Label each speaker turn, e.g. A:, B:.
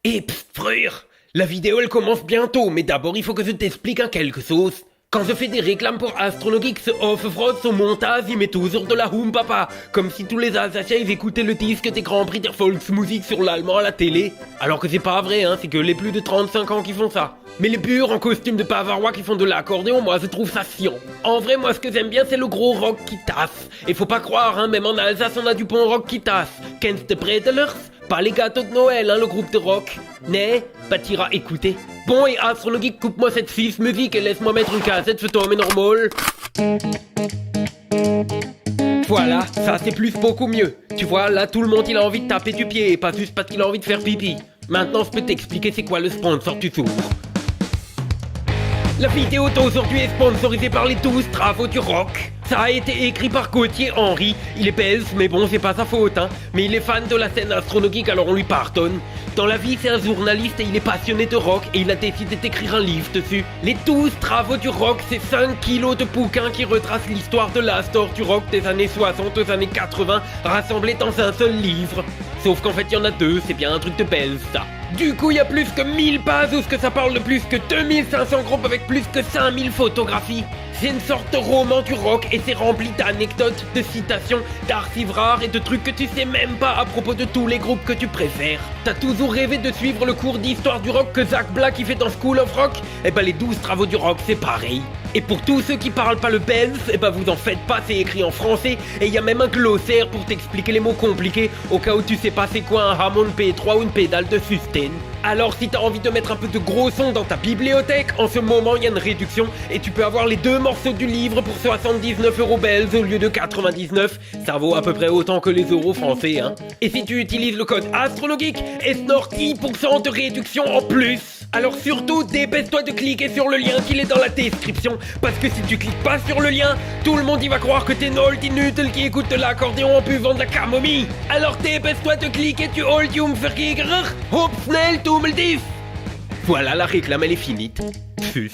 A: Et psst, frère, la vidéo elle commence bientôt, mais d'abord il faut que je t'explique en quelque chose. Quand je fais des réclames pour Astronogeek, ce off-road, son montage, il met toujours de la houm papa. Comme si tous les Alsaciens ils écoutaient le disque des Grands Prix der Volksmusik sur l'allemand à la télé. Alors que c'est pas vrai, hein, c'est que les plus de 35 ans qui font ça. Mais les purs en costume de Bavarois qui font de l'accordéon, moi je trouve ça chiant. En vrai, moi ce que j'aime bien c'est le gros rock qui tasse. Et faut pas croire, hein, même en Alsace on a du bon rock qui tasse. Kennst du Bredelers? Pas les gâteaux de Noël, hein, le groupe de rock. Né, bah t'iras écouter. Bon, et Astronogeek, coupe-moi cette fille musique et laisse-moi mettre une cassette, fais-toi mais normal. Voilà, ça c'est plus beaucoup mieux. Tu vois, là tout le monde il a envie de taper du pied, et pas juste parce qu'il a envie de faire pipi. Maintenant je peux t'expliquer c'est quoi le sponsor du tour. La vidéo d'aujourd'hui est sponsorisée par les 12 travaux du rock. Ça a été écrit par Gauthier Henry. Il est belge, mais bon, c'est pas sa faute, hein. Mais il est fan de la scène astronomique, alors on lui pardonne. Dans la vie, c'est un journaliste et il est passionné de rock et il a décidé d'écrire un livre dessus. Les 12 travaux du rock, c'est 5 kilos de bouquins qui retracent l'histoire de l'astor du rock des années 60 aux années 80, rassemblés dans un seul livre. Sauf qu'en fait, il y en a deux, c'est bien un truc de belge, ça. Du coup, il y a plus que 1000 pages où ce que ça parle de plus que 2500 groupes avec plus que 5000 photographies. C'est une sorte de roman du rock et c'est rempli d'anecdotes, de citations, d'archives rares et de trucs que tu sais même pas à propos de tous les groupes que tu préfères. T'as toujours rêvé de suivre le cours d'histoire du rock que Zach Black y fait dans School of Rock? Eh ben les 12 travaux du rock c'est pareil. Et pour tous ceux qui parlent pas le belge, eh ben vous en faites pas, c'est écrit en français et il y a même un glossaire pour t'expliquer les mots compliqués au cas où tu sais pas c'est quoi un Hammond P3 ou une pédale de sustain. Alors si t'as envie de mettre un peu de gros son dans ta bibliothèque, en ce moment il y a une réduction et tu peux avoir les deux morceaux du livre pour 79 € belges au lieu de 99. Ça vaut à peu près autant que les euros français, hein. Et si tu utilises le code ASTRONOGEEK, Esnor 10% de réduction en plus. Alors surtout, dépêche-toi de cliquer sur le lien qu'il est dans la description, parce que si tu cliques pas sur le lien, tout le monde y va croire que t'es une old inutile qui écoute de l'accordéon en buvant de la camomille. Alors dépêche-toi de cliquer, tu old Jungvergeger, hop snel, tummeldief. Voilà, la réclame elle est finie. Tschüss.